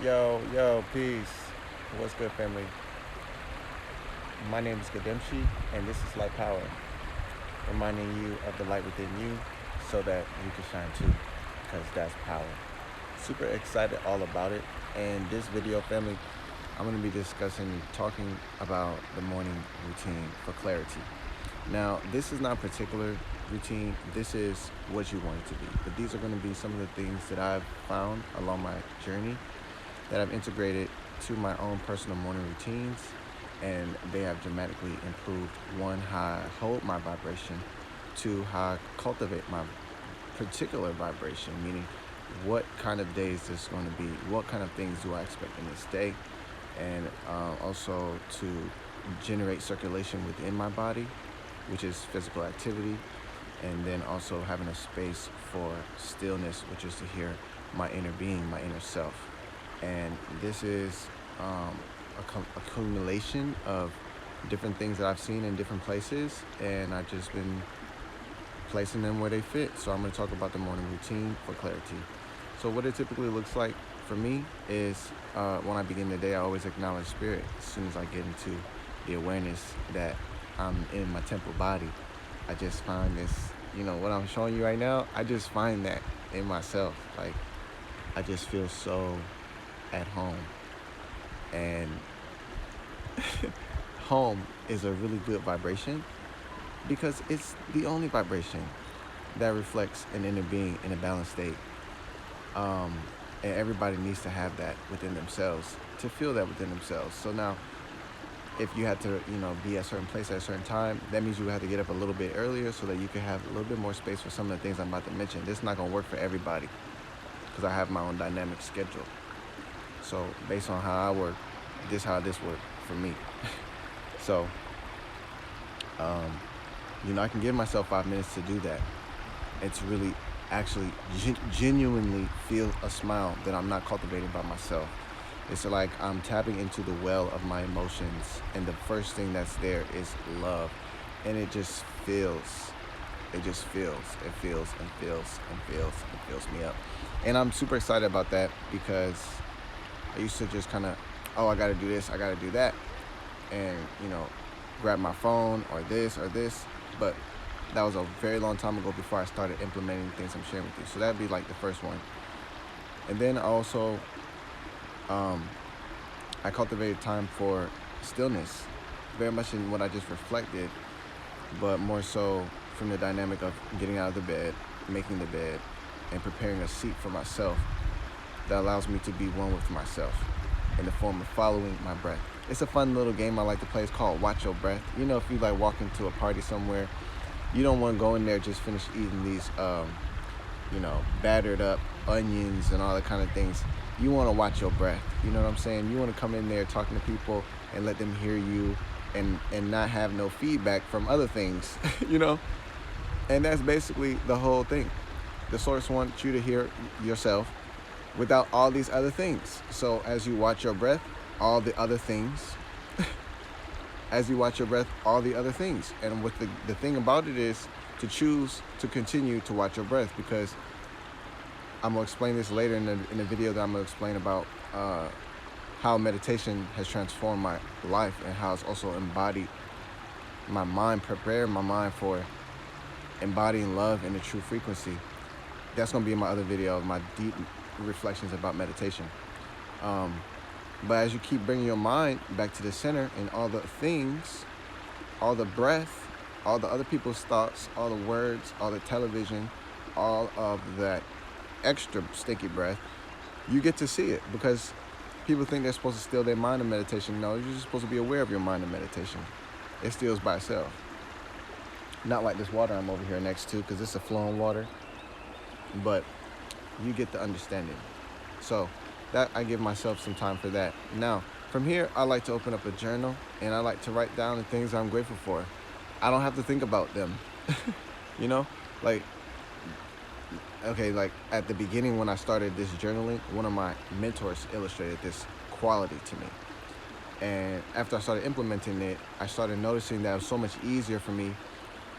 Yo, peace. What's good, family? My name is Gademshi, and this is Light Power, reminding you of the light within you so that you can shine too, because that's power. Super excited all about it. And this video, family, I'm going to be talking about the morning routine for clarity. Now, this is not a particular routine, this is what you want it to be. But these are going to be some of the things that I've found along my journey that I've integrated to my own personal morning routines, and they have dramatically improved one, how I hold my vibration, two, how I cultivate my particular vibration, meaning what kind of day is this going to be, what kind of things do I expect in this day, and also to generate circulation within my body, which is physical activity, and then also having a space for stillness, which is to hear my inner being, my inner self. And this is accumulation of different things that I've seen in different places, and I've just been placing them where they fit. So I'm going to talk about the morning routine for clarity. So what it typically looks like for me is when I begin the day, I always acknowledge spirit. As soon as I get into the awareness that I'm in my temple body, I just find this, what I'm showing you right now, I just find that in myself. Like, I just feel so at home. And home is a really good vibration because it's the only vibration that reflects an inner being in a balanced state. And everybody needs to have that within themselves, to feel that within themselves. So now, if you had to, be at a certain place at a certain time, that means you have to get up a little bit earlier so that you can have a little bit more space for some of the things I'm about to mention. This is not going to work for everybody because I have my own dynamic schedule. So based on how I work, this worked for me. So, I can give myself 5 minutes to do that. It's really actually genuinely feel a smile that I'm not cultivating by myself. It's like I'm tapping into the well of my emotions, and the first thing that's there is love. And it just feels, it feels and fills me up. And I'm super excited about that because I used to just kind of, I got to do this, I got to do that, and grab my phone or this. But that was a very long time ago before I started implementing things I'm sharing with you. So that'd be like the first one. And then also, I cultivated time for stillness, very much in what I just reflected, but more so from the dynamic of getting out of the bed, making the bed, and preparing a seat for myself that allows me to be one with myself in the form of following my breath. It's a fun little game I like to play. It's called Watch Your Breath. If you like walk into a party somewhere, you don't want to go in there just finish eating these, battered up onions and all that kind of things. You want to watch your breath. You know what I'm saying? You want to come in there talking to people and let them hear you and not have no feedback from other things, And that's basically the whole thing. The source wants you to hear yourself without all these other things. So as you watch your breath, all the other things, as you watch your breath, all the other things. And what the thing about it is to choose to continue to watch your breath, because I'm going to explain this later in the video that I'm going to explain about how meditation has transformed my life and how it's also embodied my mind, prepared my mind for embodying love in the true frequency. That's going to be in my other video of my deep reflections about meditation. But as you keep bringing your mind back to the center and all the things, all the breath, all the other people's thoughts, all the words, all the television, all of that extra sticky breath, you get to see it, because people think they're supposed to still their mind in meditation. No, you're just supposed to be aware of your mind in meditation. It stills by itself. Not like this water I'm over here next to, because it's a flowing water, but you get the understanding. So that I give myself some time for that. Now, from here, I like to open up a journal and I like to write down the things I'm grateful for. I don't have to think about them. Like at the beginning when I started this journaling, one of my mentors illustrated this quality to me. And after I started implementing it, I started noticing that it was so much easier for me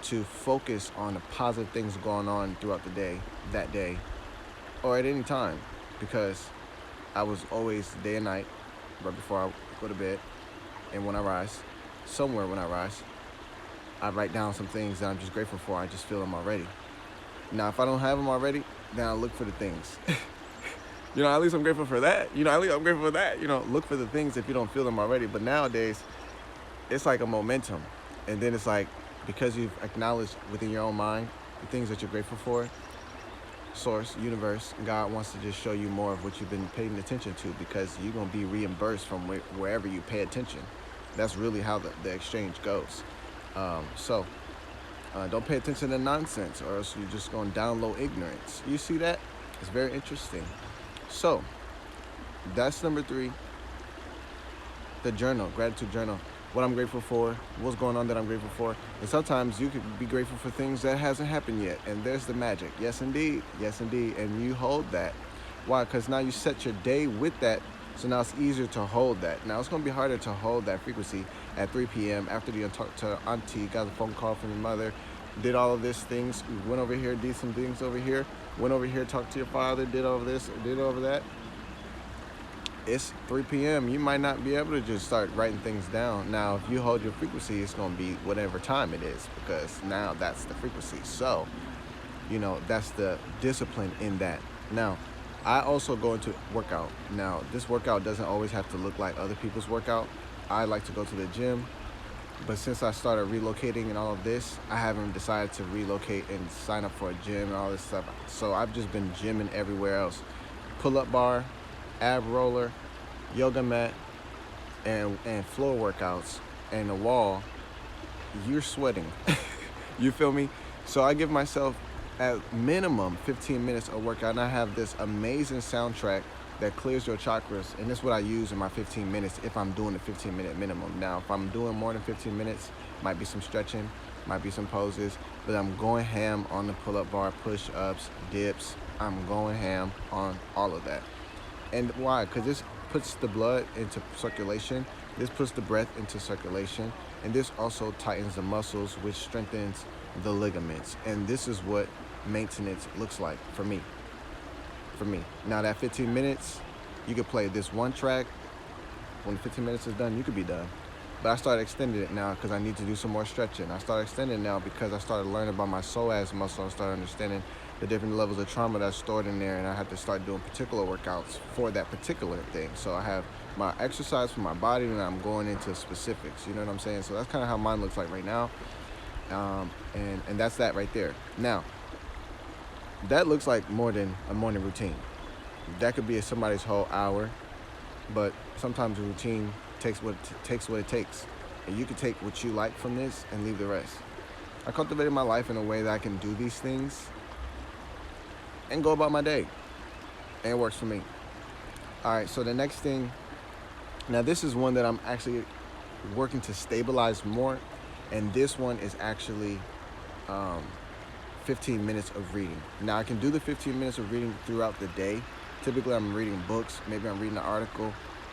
to focus on the positive things going on throughout the day, that day, or at any time, because I was always day and night, right before I go to bed, and when I rise, somewhere when I rise, I write down some things that I'm just grateful for. I just feel them already. Now, if I don't have them already, then I look for the things. At least I'm grateful for that. At least I'm grateful for that. Look for the things if you don't feel them already. But nowadays, it's like a momentum. And then it's like, because you've acknowledged within your own mind the things that you're grateful for, source, universe, God wants to just show you more of what you've been paying attention to, because you're going to be reimbursed from wherever you pay attention. That's really how the exchange goes. So don't pay attention to nonsense, or else you're just going to download ignorance. You see that? It's very interesting. So that's number 3, the journal, gratitude journal. What I'm grateful for, what's going on that I'm grateful for. And sometimes you could be grateful for things that hasn't happened yet. And there's the magic. Yes, indeed. Yes, indeed. And you hold that. Why? Because now you set your day with that. So now it's easier to hold that. Now it's going to be harder to hold that frequency at 3 p.m. after you talked to auntie, got a phone call from your mother, did all of these things, went over here, did some things over here, went over here, talked to your father, did all of this, did all of that. It's 3 p.m. You might not be able to just start writing things down. Now, if you hold your frequency, it's going to be whatever time it is, because now that's the frequency. So, that's the discipline in that. Now, I also go into workout. Now, this workout doesn't always have to look like other people's workout. I like to go to the gym, but since I started relocating and all of this, I haven't decided to relocate and sign up for a gym and all this stuff. So I've just been gymming everywhere else. Pull-up bar, ab roller, yoga mat, and floor workouts, and the wall. You're sweating. You feel me? So I give myself at minimum 15 minutes of workout, and I have this amazing soundtrack that clears your chakras, and this is what I use in my 15 minutes if I'm doing the 15-minute minimum. Now, if I'm doing more than 15 minutes, might be some stretching, might be some poses, but I'm going ham on the pull-up bar, push-ups, dips. I'm going ham on all of that. And why? Because this puts the blood into circulation, this puts the breath into circulation, and this also tightens the muscles, which strengthens the ligaments. And this is what maintenance looks like for me. Now that 15 minutes, you could play this one track. When the 15 minutes is done, you could be done. But I started extending it now because I need to do some more stretching. I started extending it now because I started learning about my psoas muscle. I started understanding the different levels of trauma that's stored in there, and I had to start doing particular workouts for that particular thing. So I have my exercise for my body, and I'm going into specifics. You know what I'm saying? So that's kind of how mine looks like right now. And that's that right there. Now, that looks like more than a morning routine. That could be somebody's whole hour, but sometimes a routine takes what it takes. And you can take what you like from this and leave the rest. I cultivated my life in a way that I can do these things and go about my day. And it works for me. All right, so the next thing, now this is one that I'm actually working to stabilize more. And this one is actually 15 minutes of reading. Now I can do the 15 minutes of reading throughout the day. Typically I'm reading books, maybe I'm reading an article,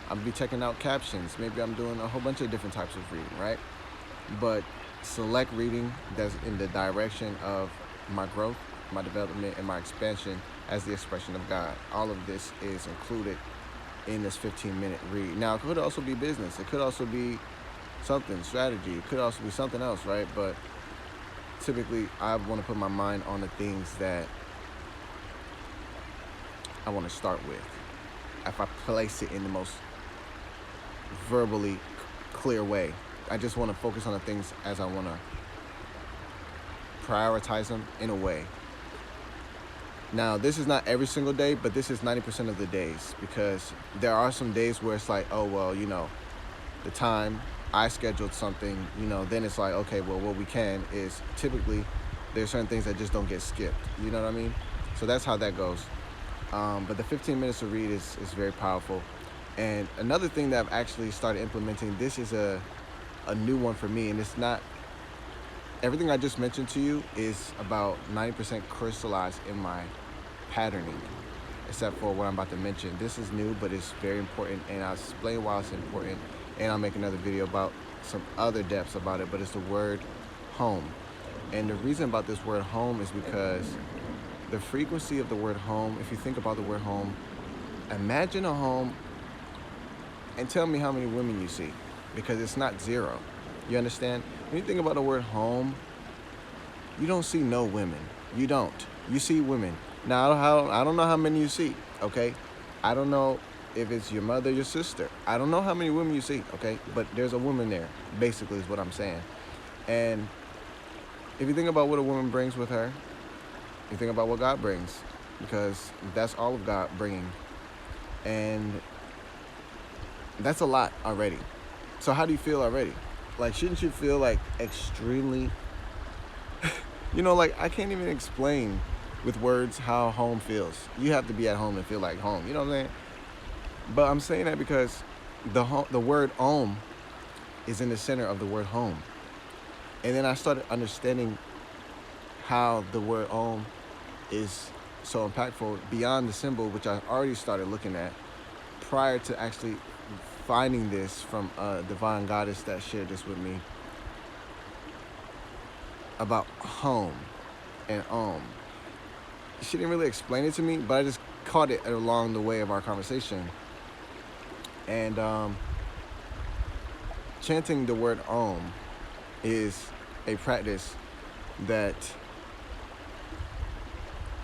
I'll be checking out captions, maybe I'm doing a whole bunch of different types of reading, right? But select reading that's in the direction of my growth, my development, and my expansion as the expression of God. All of this is included in this 15-minute read. Now, it could also be business. It could also be something, strategy. It could also be something else, right? But typically, I want to put my mind on the things that I want to start with. If I place it in the most verbally clear way, I just want to focus on the things as I want to prioritize them in a way. Now, this is not every single day, but this is 90% of the days, because there are some days where it's like, oh, well, the time I scheduled something, then it's like, okay, well, what we can is typically there's certain things that just don't get skipped. You know what I mean? So that's how that goes. But the 15 minutes to read is very powerful. And another thing that I've actually started implementing, this is a new one for me, and it's not, everything I just mentioned to you is about 90% crystallized in my patterning, except for what I'm about to mention. This is new, but it's very important, and I'll explain why it's important, and I'll make another video about some other depths about it, but it's the word home. And the reason about this word home is because the frequency of the word home, if you think about the word home, Imagine a home and tell me how many women you see, because it's not zero. You understand? When you think about the word home, you don't see no women. You don't. You see women. Now, I don't know how many you see, okay? I don't know if it's your mother, your sister. I don't know how many women you see, okay? But there's a woman there, basically, is what I'm saying. And if you think about what a woman brings with her, you think about what God brings, because that's all of God bringing. And that's a lot already. So how do you feel already? Like, shouldn't you feel like extremely, like I can't even explain with words how home feels. You have to be at home and feel like home. You know what I'm saying? But I'm saying that because the word home is in the center of the word home. And then I started understanding how the word home is so impactful beyond the symbol, which I already started looking at prior to actually finding this from a divine goddess that shared this with me about home and She didn't really explain it to me, but I just caught it along the way of our conversation. And chanting the word Om is a practice that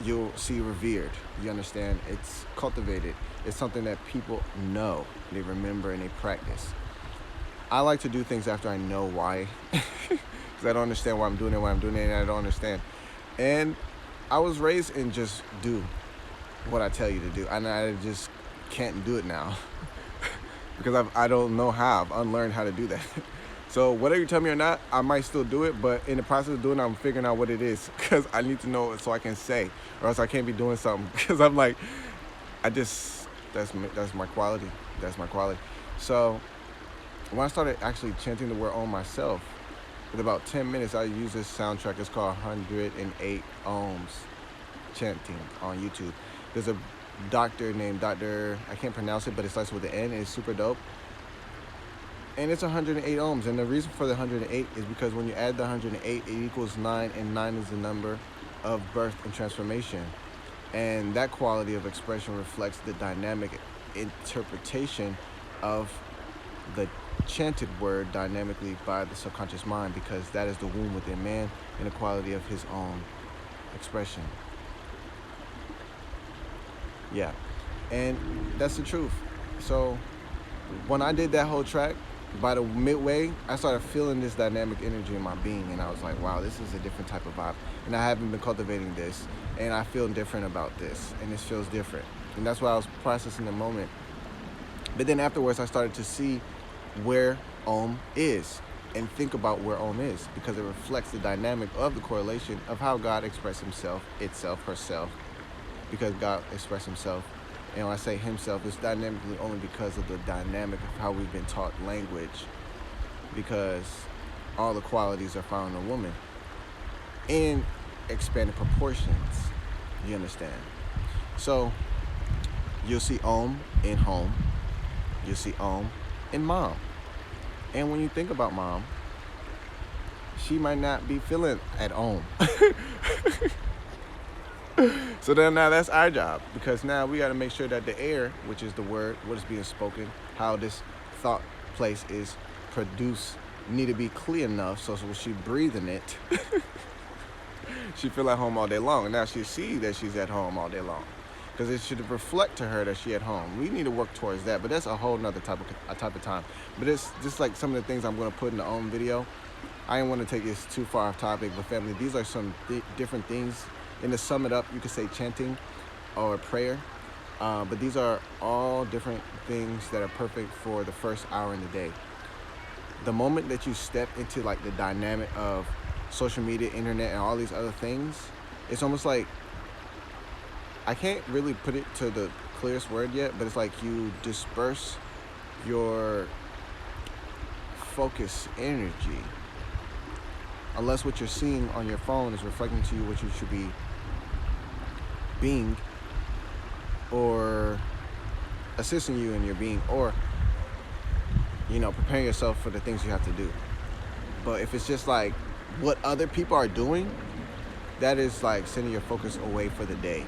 you'll see revered. You understand? It's cultivated. It's something that people know, they remember, and they practice. I like to do things after I know why, because I don't understand why I'm doing it, and I don't understand. And I was raised in just do what I tell you to do, and I just can't do it now because I don't know how. I've unlearned how to do that. So whatever you tell me or not, I might still do it, but in the process of doing it, I'm figuring out what it is, because I need to know it so I can say, or else I can't be doing something, because I'm like, that's my quality. That's my quality. So when I started actually chanting the word Om myself, in about 10 minutes, I use this soundtrack. It's called 108 Ohms Chanting on YouTube. There's a doctor named Dr. I can't pronounce it, but it starts with an N. It's super dope. And it's 108 ohms. And the reason for the 108 is because when you add the 108, it equals 9, and 9 is the number of birth and transformation. And that quality of expression reflects the dynamic interpretation of the chanted word dynamically by the subconscious mind, because that is the womb within man and the quality of his own expression. Yeah, and that's the truth. So when I did that whole track, by the midway, I started feeling this dynamic energy in my being, and I was like, wow, this is a different type of vibe, and I haven't been cultivating this, and I feel different about this, and this feels different. And that's why I was processing the moment. But then afterwards, I started to see where Om is and think about where Om is, because it reflects the dynamic of the correlation of how God expressed himself, itself, herself, because God expressed himself. And when I say himself, it's dynamically only because of the dynamic of how we've been taught language, because all the qualities are found in a woman in expanded proportions. You understand? So you'll see Om in home. You'll see Om in mom. And when you think about mom, she might not be feeling at home. So then now that's our job, because now we got to make sure that the air, which is the word, what is being spoken, how this thought place is produced, need to be clear enough so when she breathing it, she feel at home all day long. And now she see that she's at home all day long, because it should reflect to her that she at home. We need to work towards that, but that's a whole nother type of time. But it's just like some of the things I'm going to put in the own video. I didn't want to take this too far off topic, but family, these are some different things. And to sum it up, you could say chanting or prayer, but these are all different things that are perfect for the first hour in the day. The moment that you step into like the dynamic of social media, internet, and all these other things, it's almost like, I can't really put it to the clearest word yet, but it's like you disperse your focus energy, unless what you're seeing on your phone is reflecting to you what you should be being, or assisting you in your being, or preparing yourself for the things you have to do. But if it's just like what other people are doing, that is like sending your focus away for the day.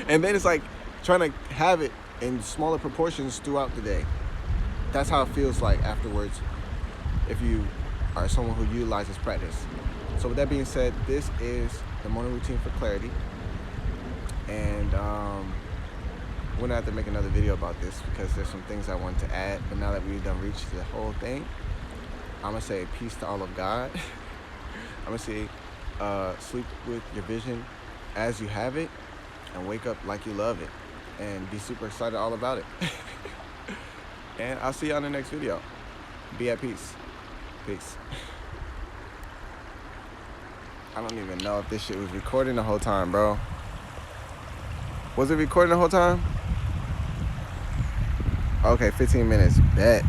And then it's like trying to have it in smaller proportions throughout the day. That's how it feels like afterwards if you are someone who utilizes practice. So with that being said, this is the morning routine for clarity. And we're gonna have to make another video about this because there's some things I want to add. But now that we've done reached the whole thing, I'm gonna say peace to all of God. I'm gonna say sleep with your vision as you have it, and wake up like you love it, and be super excited all about it. And I'll see you on the next video. Be at peace. Peace. I don't even know if this shit was recording the whole time, bro. Was it recording the whole time? Okay, 15 minutes. Bet.